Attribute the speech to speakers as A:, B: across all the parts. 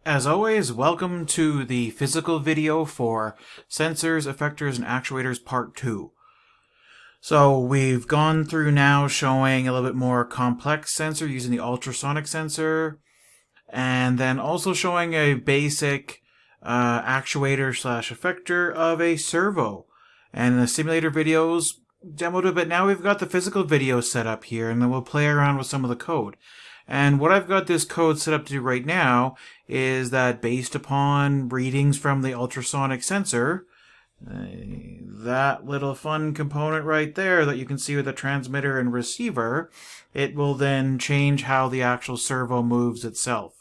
A: As always, welcome to the physical video for Sensors, Effectors, and Actuators Part 2. So we've gone through now showing a little bit more complex sensor using the ultrasonic sensor, and then also showing a basic actuator slash effector of a servo. And the simulator videos demoed it, but now we've got the physical video set up here, and then we'll play around with some of the code. And what I've got this code set up to do right now is that based upon readings from the ultrasonic sensor, that little fun component right there that you can see with the transmitter and receiver, it will then change how the actual servo moves itself.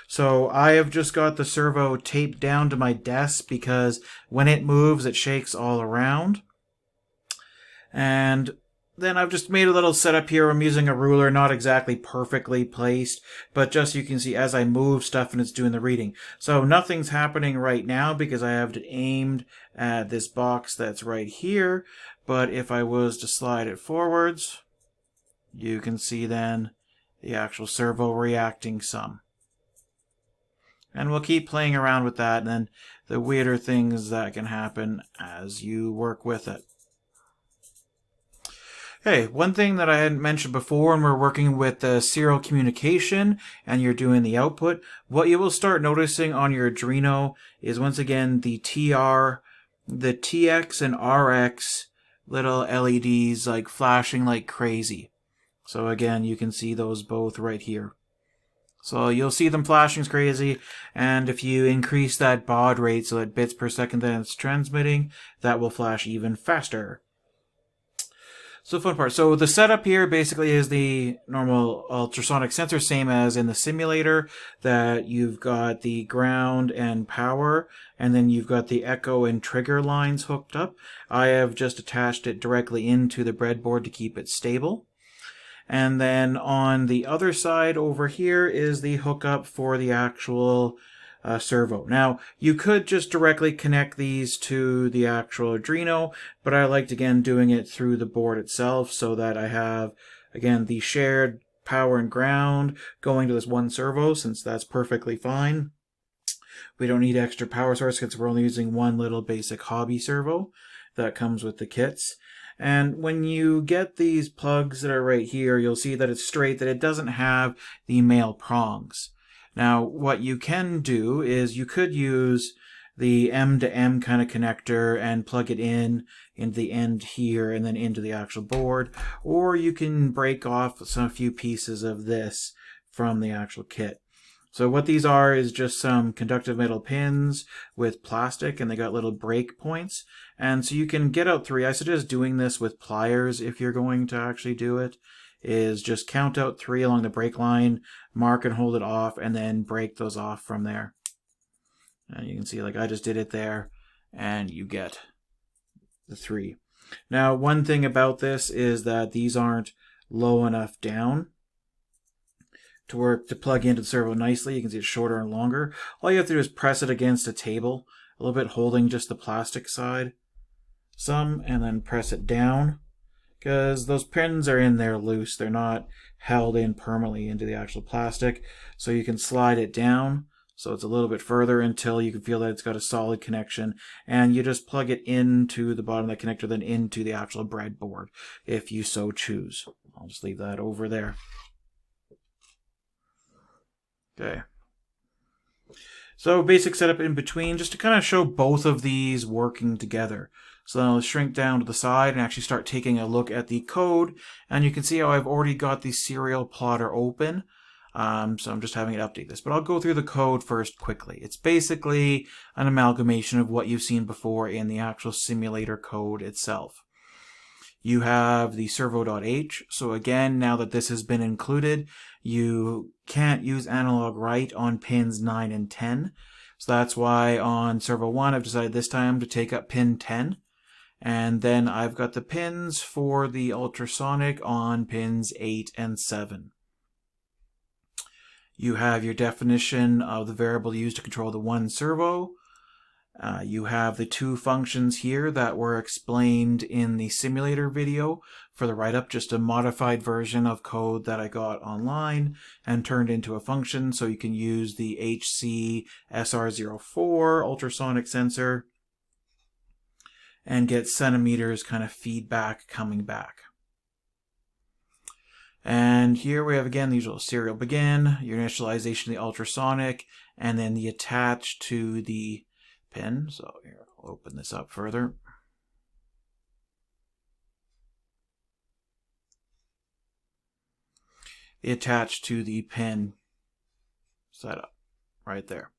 A: So I have just got the servo taped down to my desk because when it moves, it shakes all around. And then I've just made a little setup here. I'm using a ruler, not exactly perfectly placed, but just you can see as I move stuff and it's doing the reading. So nothing's happening right now because I have it aimed at this box that's right here. But if I was to slide it forwards, you can see then the actual servo reacting some. And we'll keep playing around with that, and then the weirder things that can happen as you work with it. Hey, one thing that I hadn't mentioned before when we're working with the serial communication and you're doing the output, what you will start noticing on your Arduino is once again the TR, the TX and RX little LEDs like flashing like crazy. So again, you can see those both right here. So you'll see them flashing crazy, and if you increase that baud rate, so that bits per second that it's transmitting, that will flash even faster. So fun part. So the setup here basically is the normal ultrasonic sensor, same as in the simulator, that you've got the ground and power, and then you've got the echo and trigger lines hooked up. I have just attached it directly into the breadboard to keep it stable. And then on the other side over here is the hookup for the actual servo. Now, you could just directly connect these to the actual Arduino, but I liked, again, doing it through the board itself so that I have, again, the shared power and ground going to this one servo, since that's perfectly fine. We don't need extra power source because we're only using one little basic hobby servo that comes with the kits. And when you get these plugs that are right here, you'll see that it's straight, that it doesn't have the male prongs. Now, what you can do is you could use the M to M kind of connector and plug it in into the end here and then into the actual board, or you can break off a few pieces of this from the actual kit. So what these are is just some conductive metal pins with plastic, and they got little break points. And so you can get out 3. I suggest doing this with pliers if you're going to actually do it, is just count out 3 along the break line, mark and hold it off, and then break those off from there. And you can see, like, I just did it there, and you get the 3. Now, one thing about this is that these aren't low enough down to plug into the servo nicely. You can see it's shorter and longer. All you have to do is press it against a table a little bit, holding just the plastic side some, and then press it down, because those pins are in there loose. They're not held in permanently into the actual plastic. So you can slide it down so it's a little bit further until you can feel that it's got a solid connection, and you just plug it into the bottom of the connector, then into the actual breadboard if you so choose. I'll just leave that over there. Okay. So basic setup in between, just to kind of show both of these working together. So then I'll shrink down to the side and actually start taking a look at the code. And you can see how I've already got the serial plotter open. So I'm just having it update this. But I'll go through the code first quickly. It's basically an amalgamation of what you've seen before in the actual simulator code itself. You have the servo.h. So again, now that this has been included, you can't use analog write on pins 9 and 10. So that's why on servo 1, I've decided this time to take up pin 10. And then I've got the pins for the ultrasonic on pins 8 and 7. You have your definition of the variable used to control the one servo. You have the two functions here that were explained in the simulator video for the write-up, just a modified version of code that I got online and turned into a function, so you can use the HC SR04 ultrasonic sensor and get centimeters kind of feedback coming back. And here we have again the usual serial begin, your initialization of the ultrasonic, and then the attach to the pin. So here, I'll open this up further. The attach to the pin setup right there.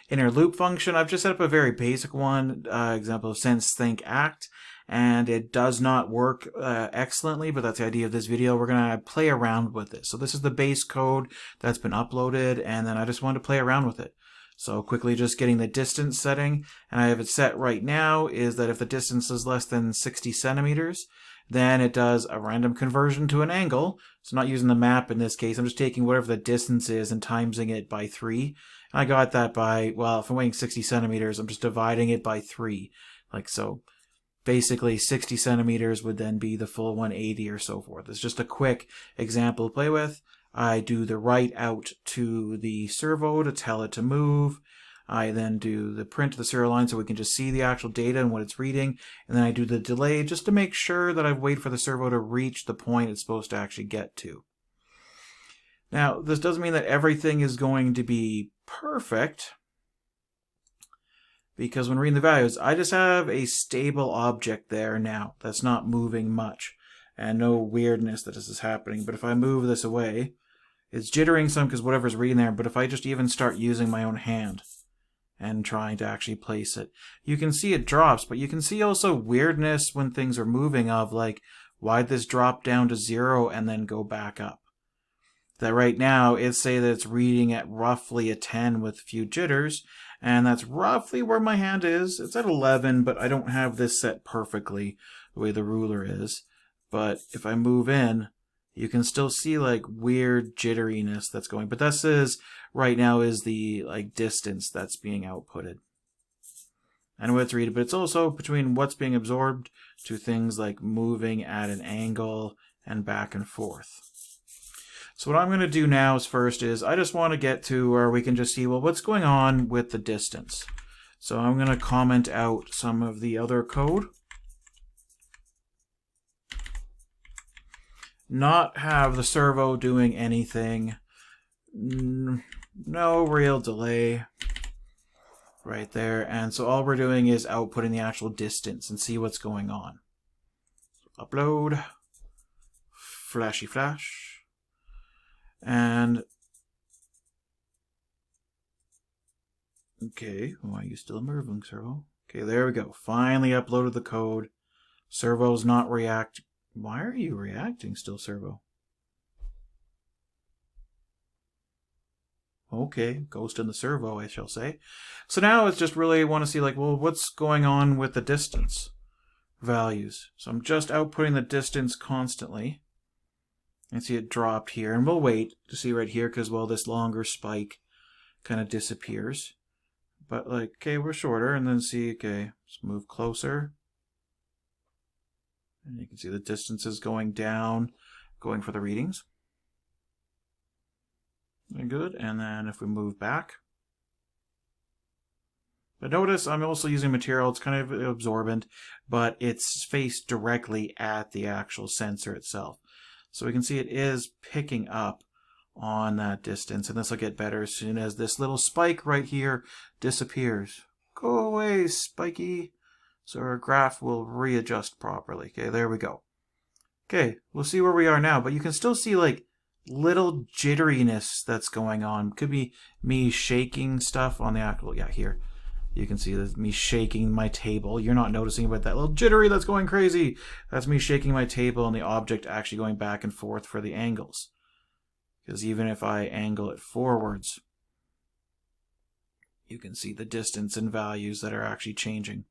A: Inner loop function, I've just set up a very basic one, example of sense, think, act, and it does not work excellently, but that's the idea of this video. We're going to play around with this. So this is the base code that's been uploaded, and then I just wanted to play around with it. So quickly just getting the distance setting, and I have it set right now is that if the distance is less than 60 centimeters, then it does a random conversion to an angle. So not using the map in this case, I'm just taking whatever the distance is and timesing it by 3. And I got that by, well, if I'm weighing 60 centimeters, I'm just dividing it by 3. Like so. Basically 60 centimeters would then be the full 180 or so forth. It's just a quick example to play with. I do the write out to the servo to tell it to move. I then do the print to the serial line so we can just see the actual data and what it's reading. And then I do the delay just to make sure that I've waited for the servo to reach the point it's supposed to actually get to. Now, this doesn't mean that everything is going to be perfect, because when reading the values, I just have a stable object there now that's not moving much, and no weirdness that this is happening. But if I move this away, it's jittering some because whatever's reading there, but if I just even start using my own hand and trying to actually place it, you can see it drops, but you can see also weirdness when things are moving of like, why'd this drop down to 0 and then go back up? That right now, it's say that it's reading at roughly a 10 with a few jitters, and that's roughly where my hand is. It's at 11, but I don't have this set perfectly the way the ruler is. But if I move in, you can still see like weird jitteriness that's going. But this is right now is the like distance that's being outputted. And what it's reading, but it's also between what's being absorbed to things like moving at an angle and back and forth. So what I'm going to do now is first is I just want to get to where we can just see, well, what's going on with the distance. So I'm going to comment out some of the other code. Not have the servo doing anything. No real delay right there. And so all we're doing is outputting the actual distance and see what's going on. So upload. Flashy flash. And okay, why are you still moving, servo? Okay, there we go. Finally uploaded the code. Servo's not react. Why are you reacting still, servo? Okay, ghost in the servo, I shall say. So now it's just really want to see like, well, what's going on with the distance values? So I'm just outputting the distance constantly. And see it dropped here, and we'll wait to see right here because, well, this longer spike kind of disappears. But like, okay, we're shorter, and then see, okay, let's move closer. And you can see the distance is going down, going for the readings. And good, and then if we move back. But notice I'm also using material, it's kind of absorbent, but it's faced directly at the actual sensor itself. So we can see it is picking up on that distance, and this will get better as soon as this little spike right here disappears. Go away, spiky. So our graph will readjust properly. Okay, there we go. Okay, we'll see where we are now, but you can still see like little jitteriness that's going on. Could be me shaking stuff on the actual, yeah, here. You can see that me shaking my table. You're not noticing about that little jittery that's going crazy. That's me shaking my table and the object actually going back and forth for the angles. Because even if I angle it forwards, you can see the distance and values that are actually changing.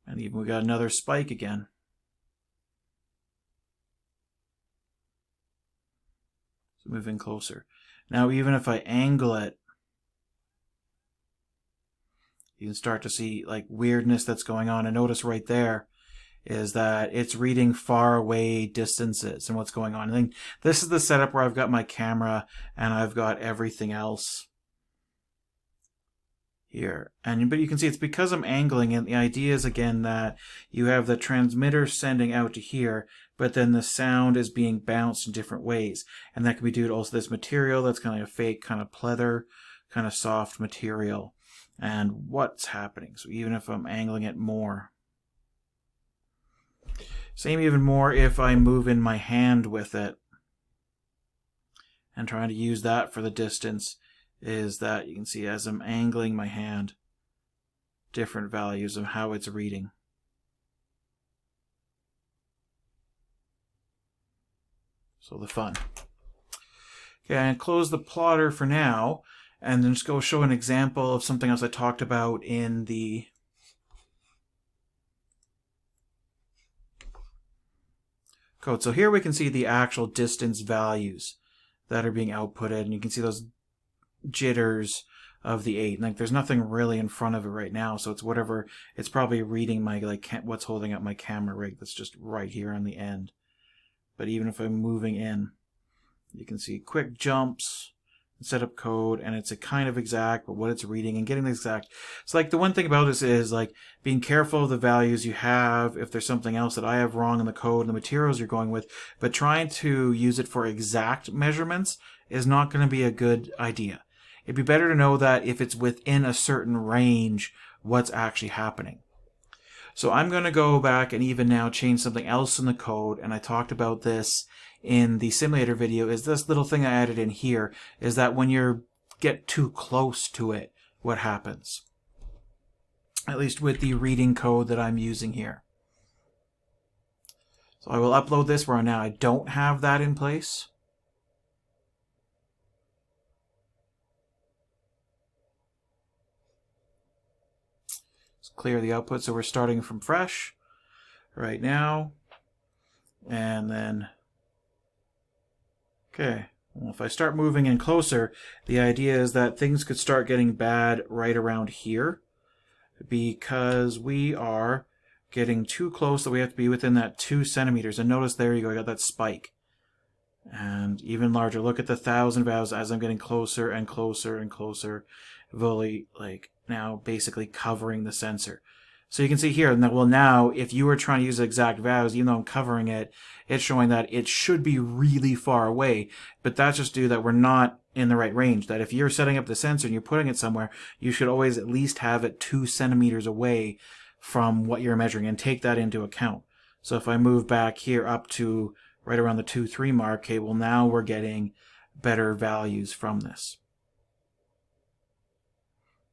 A: And even we got another spike again. So moving closer. Now even if I angle it You can start to see like weirdness that's going on. And notice right there is that it's reading far away distances and what's going on. I think this is the setup where I've got my camera and I've got everything else here. But you can see it's because I'm angling it. The idea is again that you have the transmitter sending out to here, but then the sound is being bounced in different ways. And that can be due to also this material that's kind of like a fake kind of pleather, kind of soft material. And what's happening. So even if I'm angling it more. Same even more if I move in my hand with it. And trying to use that for the distance is that you can see as I'm angling my hand, different values of how it's reading. So the fun. Okay, and close the plotter for now, and then just go show an example of something else I talked about in the code. So here we can see the actual distance values that are being outputted, and you can see those jitters of the 8. Like there's nothing really in front of it right now, so it's whatever. It's probably reading my what's holding up my camera rig that's just right here on the end. But even if I'm moving in, you can see quick jumps, setup code, and it's a kind of exact, but what it's reading and getting the exact. So like the one thing about this is like being careful of the values you have if there's something else that I have wrong in the code and the materials you're going with, but trying to use it for exact measurements is not going to be a good idea. It'd be better to know that if it's within a certain range, what's actually happening. So I'm going to go back and even now change something else in the code, and I talked about this in the simulator video, is this little thing I added in here, is that when you get too close to it, what happens? At least with the reading code that I'm using here. So I will upload this where now I don't have that in place. Clear the output, so we're starting from fresh right now, and then okay, well, if I start moving in closer, the idea is that things could start getting bad right around here because we are getting too close that we have to be within that 2 centimeters. And notice there you go, I got that spike. And even larger, look at the 1,000 values as I'm getting closer and closer and closer, really like now basically covering the sensor. So you can see here, well now if you were trying to use exact values, even though I'm covering it, it's showing that it should be really far away, but that's just due that we're not in the right range. That if you're setting up the sensor and you're putting it somewhere, you should always at least have it 2 centimeters away from what you're measuring and take that into account. So if I move back here up to right around the 2-3 mark, okay, well now we're getting better values from this.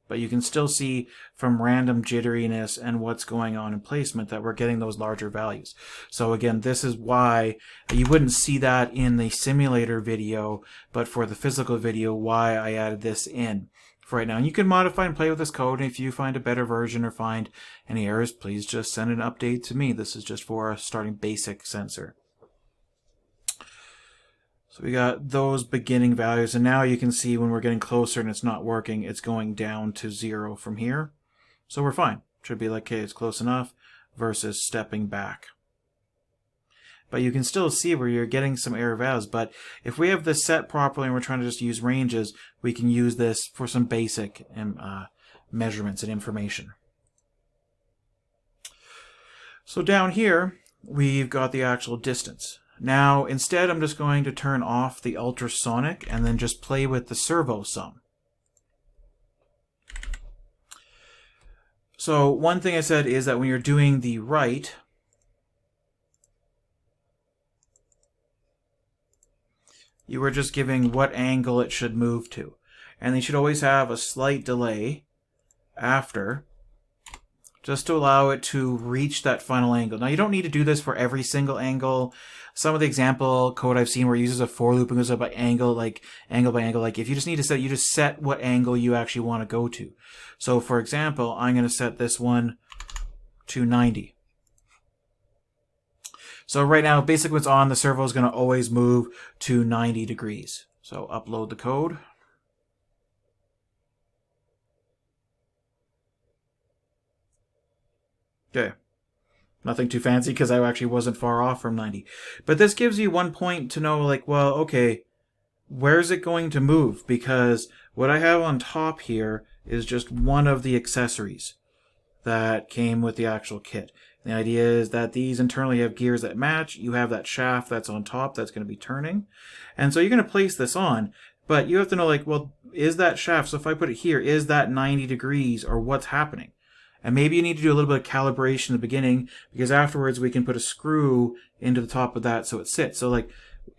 A: But you can still see from random jitteriness and what's going on in placement that we're getting those larger values. So again, this is why you wouldn't see that in the simulator video, but for the physical video, why I added this in for right now. And you can modify and play with this code, and if you find a better version or find any errors, please just send an update to me. This is just for a starting basic sensor. So we got those beginning values, and now you can see when we're getting closer and it's not working, it's going down to 0 from here. So we're fine. Should be like, okay, it's close enough versus stepping back. But you can still see where you're getting some error values. But if we have this set properly and we're trying to just use ranges, we can use this for some basic measurements and information. So down here, we've got the actual distance. Now, instead, I'm just going to turn off the ultrasonic and then just play with the servo some. So one thing I said is that when you're doing the write, you were just giving what angle it should move to. And they should always have a slight delay after, just to allow it to reach that final angle. Now, you don't need to do this for every single angle. Some of the example code I've seen where it uses a for loop and goes up by angle, like angle by angle. Like if you just need to set, you just set what angle you actually want to go to. So for example, I'm going to set this one to 90. So right now, basically what's on, the servo is going to always move to 90 degrees. So upload the code. Okay. Nothing too fancy because I actually wasn't far off from 90. But this gives you one point to know, like, well, okay, where's it going to move? Because what I have on top here is just one of the accessories that came with the actual kit. The idea is that these internally have gears that match. You have that shaft that's on top that's going to be turning. And so you're going to place this on, but you have to know, like, well, is that shaft, so if I put it here, is that 90 degrees or what's happening? And maybe you need to do a little bit of calibration in the beginning, because afterwards we can put a screw into the top of that so it sits. So like,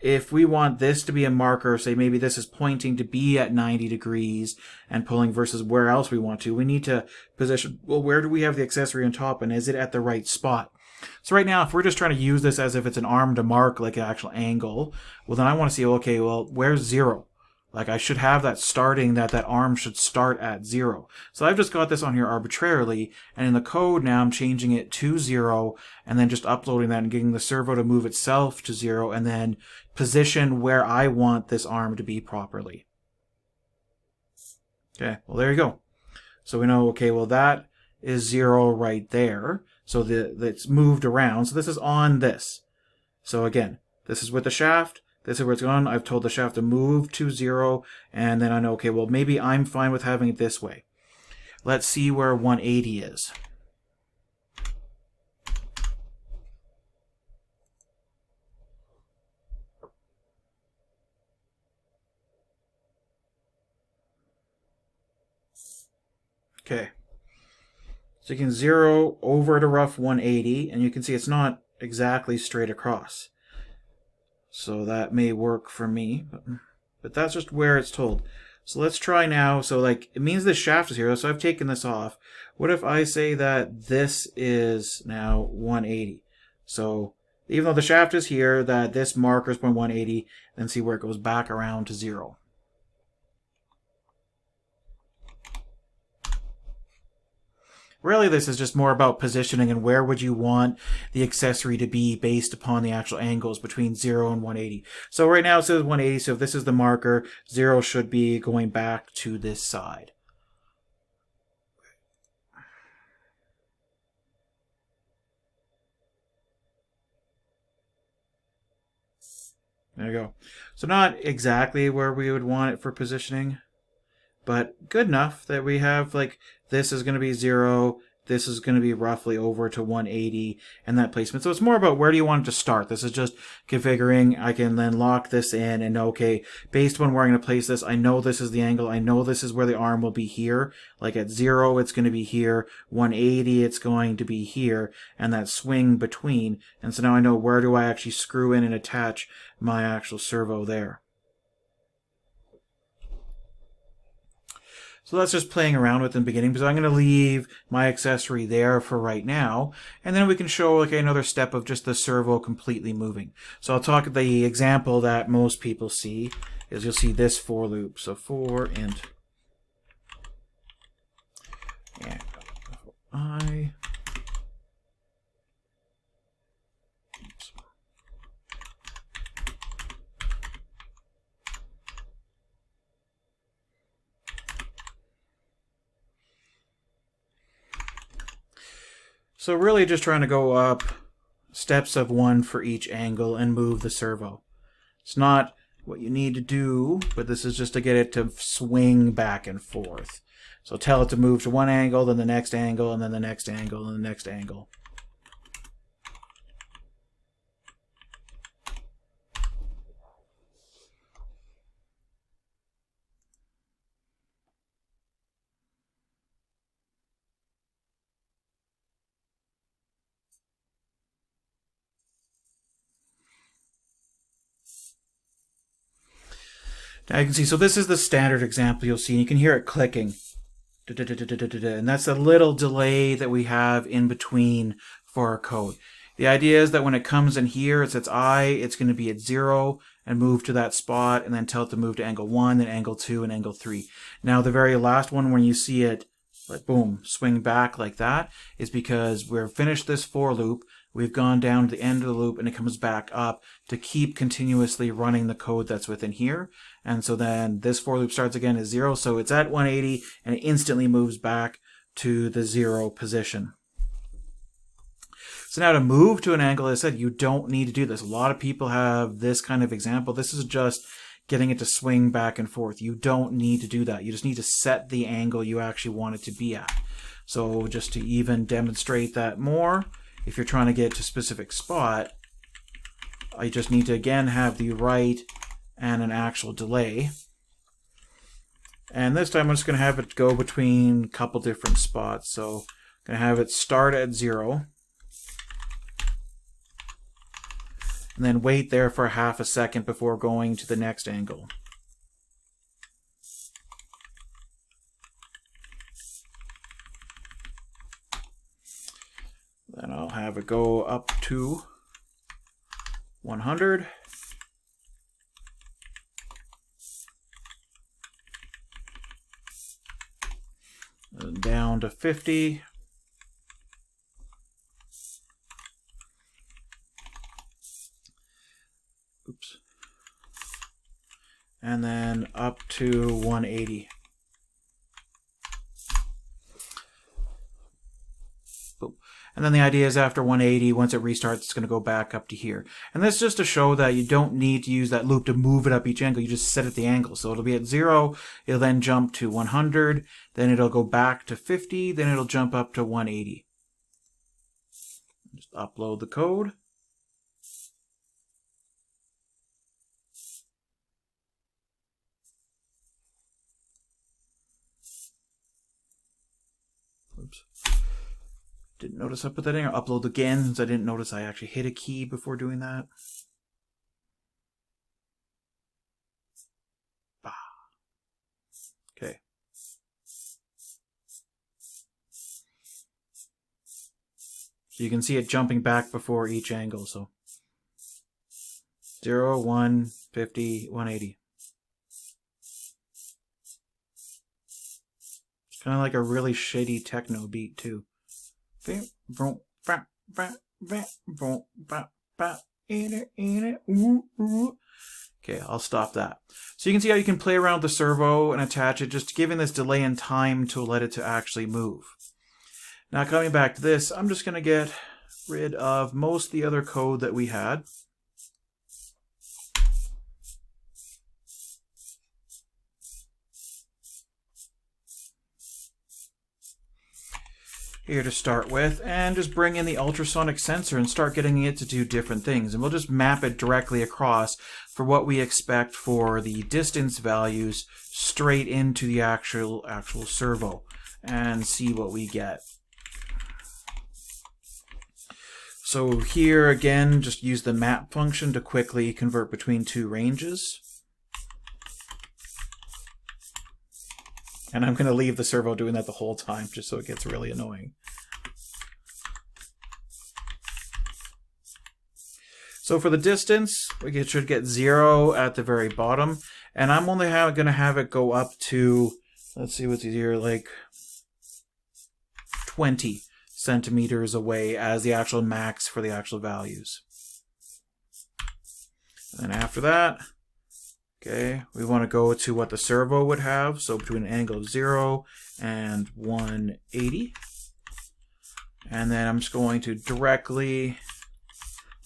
A: if we want this to be a marker, say maybe this is pointing to be at 90 degrees and pulling versus where else we want to, we need to position, well, where do we have the accessory on top and is it at the right spot? So right now, if we're just trying to use this as if it's an arm to mark like an actual angle, well then I want to see, okay, well, where's 0? Like I should have that starting, that arm should start at 0. So I've just got this on here arbitrarily, and in the code now I'm changing it to 0, and then just uploading that and getting the servo to move itself to 0, and then position where I want this arm to be properly. Okay, well there you go. So we know, okay, well that is 0 right there. So it's moved around. So this is on this. So again, this is with the shaft. This is where it's gone. I've told the shaft to move to 0, and then I know, okay, well, maybe I'm fine with having it this way. Let's see where 180 is. Okay. So you can 0 over at a rough 180, and you can see it's not exactly straight across. So that may work for me, but that's just where it's told. So let's try now. So like, it means this shaft is here, so I've taken this off. What if I say that this is now 180? So even though the shaft is here, that this marker is 180, then see where it goes back around to 0. Really, this is just more about positioning and where would you want the accessory to be based upon the actual angles between 0 and 180. So right now it says 180, so if this is the marker, 0 should be going back to this side. There you go. So not exactly where we would want it for positioning, but good enough that we have, like, this is going to be 0, this is going to be roughly over to 180, and that placement. So it's more about where do you want it to start. This is just configuring. I can then lock this in and know, okay, based on where I'm going to place this, I know this is the angle. I know this is where the arm will be here. Like at 0, it's going to be here. 180, it's going to be here, and that swing between. And so now I know where do I actually screw in and attach my actual servo there. So that's just playing around with in the beginning, because I'm going to leave my accessory there for right now, and then we can show like another step of just the servo completely moving. So I'll talk the example that most people see is you'll see this for loop. So for int I. So really just trying to go up steps of 1 for each angle and move the servo. It's not what you need to do, but this is just to get it to swing back and forth. So tell it to move to one angle, then the next angle, and then the next angle, and the next angle. Now you can see, so this is the standard example you'll see, and you can hear it clicking. And that's a little delay that we have in between for our code. The idea is that when it comes in here, it says I, it's going to be at 0 and move to that spot, and then tell it to move to angle 1, then angle 2, and angle 3. Now the very last one, when you see it, like boom, swing back like that, is because we've finished this for loop, we've gone down to the end of the loop, and it comes back up to keep continuously running the code that's within here. And so then this for loop starts again at 0, so it's at 180, and it instantly moves back to the 0 position. So now to move to an angle, as I said, you don't need to do this. A lot of people have this kind of example. This is just getting it to swing back and forth. You don't need to do that. You just need to set the angle you actually want it to be at. So just to even demonstrate that more, if you're trying to get to a specific spot, I just need to again have the right and an actual delay. And this time I'm just going to have it go between a couple different spots. So I'm going to have it start at 0. And then wait there for half a second before going to the next angle. Then I'll have it go up to 100. And down to 50. Oops. And then up to 180. Boom. And then the idea is after 180, once it restarts, it's going to go back up to here. And this is just to show that you don't need to use that loop to move it up each angle. You just set it the angle. So it'll be at 0. It'll then jump to 100. Then it'll go back to 50. Then it'll jump up to 180. Just upload the code. Oops. Didn't notice I put that in. I'll upload again since I didn't notice I actually hit a key before doing that. Okay. So you can see it jumping back before each angle. So 0, 1, 50, 180. It's kind of like a really shitty techno beat too. Okay, I'll stop that. So you can see how you can play around with the servo and attach it, just giving this delay in time to let it to actually move. Now coming back to this, I'm just going to get rid of most of the other code that we had. Here to start with, and just bring in the ultrasonic sensor and start getting it to do different things. And we'll just map it directly across for what we expect for the distance values straight into the actual servo and see what we get. So here again, just use the map function to quickly convert between two ranges. And I'm going to leave the servo doing that the whole time just so it gets really annoying. So for the distance, we should get 0 at the very bottom. And I'm only going to have it go up to, let's see what's here, like 20 centimeters away as the actual max for the actual values. And then after that, okay, we want to go to what the servo would have, so between an angle of 0 and 180. And then I'm just going to directly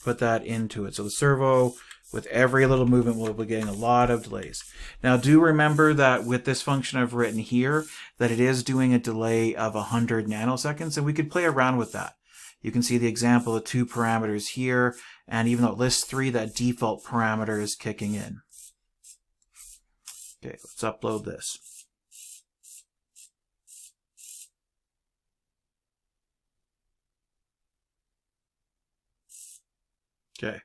A: put that into it. So the servo, with every little movement, will be getting a lot of delays. Now do remember that with this function I've written here, that it is doing a delay of 100 nanoseconds, and we could play around with that. You can see the example of 2 parameters here, and even though it lists 3, that default parameter is kicking in. Okay, let's upload this. Okay.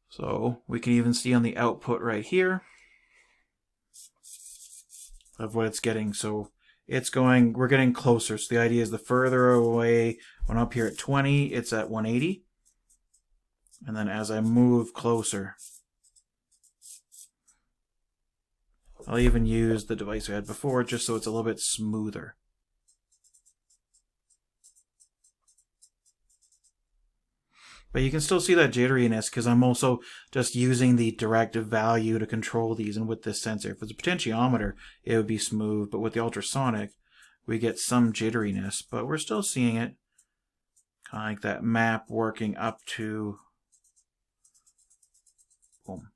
A: So we can even see on the output right here of what it's getting. So it's going, we're getting closer. So the idea is the further away, when up here at 20, it's at 180. And then as I move closer, I'll even use the device we had before just so it's a little bit smoother. But you can still see that jitteriness because I'm also just using the direct value to control these. And with this sensor, if it's a potentiometer, it would be smooth. But with the ultrasonic, we get some jitteriness. But we're still seeing it Kind of like that map working up to, boom.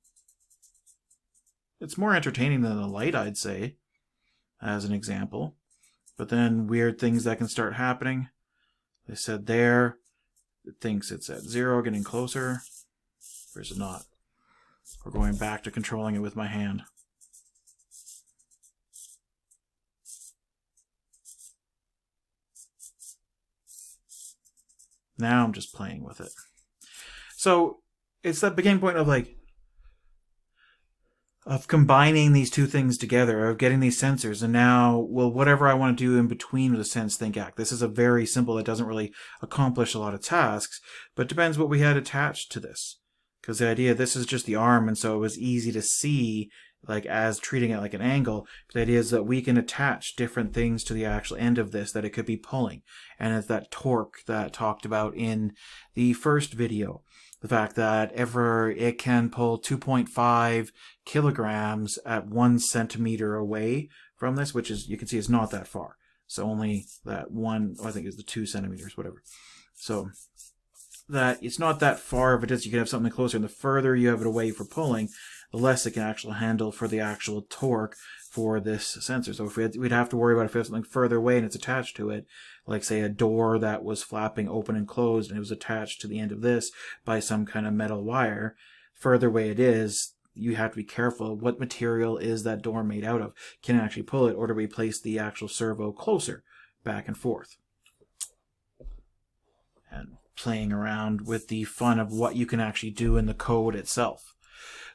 A: It's more entertaining than the light, I'd say, as an example. But then weird things that can start happening. They said there, it thinks it's at 0, getting closer. Or is it not? We're going back to controlling it with my hand. Now I'm just playing with it. So it's that beginning point of like, of combining these two things together, of getting these sensors, and now, well, whatever I want to do in between with the sense, think, act. This is a very simple, it doesn't really accomplish a lot of tasks, but it depends what we had attached to this. Because the idea, this is just the arm, and so it was easy to see, like, as treating it like an angle. But the idea is that we can attach different things to the actual end of this that it could be pulling. And it's that torque that I talked about in the first video. The fact that it can pull 2.5 kilograms at 1 centimeter away from this, which is, you can see, is not that far. So only that one, I think is the 2 centimeters, whatever. So that it's not that far of a distance. You can have something closer, and the further you have it away for pulling, the less it can actually handle for the actual torque for this sensor. So if we'd have to worry about if we have something further away and it's attached to it, like say a door that was flapping open and closed and it was attached to the end of this by some kind of metal wire, further away it is, you have to be careful. What material is that door made out of? Can it actually pull it, or do we place the actual servo closer, back and forth? And playing around with the fun of what you can actually do in the code itself.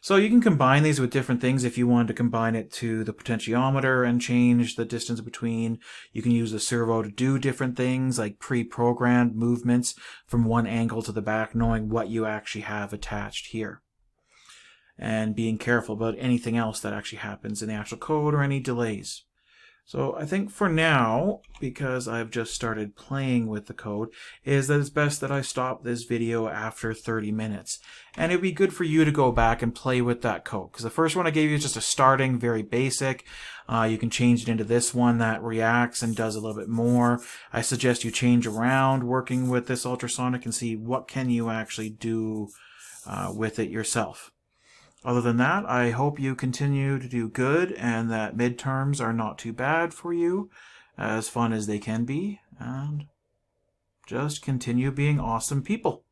A: So you can combine these with different things. If you wanted to combine it to the potentiometer and change the distance between, you can use the servo to do different things like pre-programmed movements from one angle to the back, knowing what you actually have attached here. And being careful about anything else that actually happens in the actual code or any delays. So I think for now, because I've just started playing with the code, is that it's best that I stop this video after 30 minutes. And it'd be good for you to go back and play with that code. Because the first one I gave you is just a starting, very basic. You can change it into this one that reacts and does a little bit more. I suggest you change around working with this ultrasonic and see what can you actually do with it yourself. Other than that, I hope you continue to do good and that midterms are not too bad for you, as fun as they can be, and just continue being awesome people.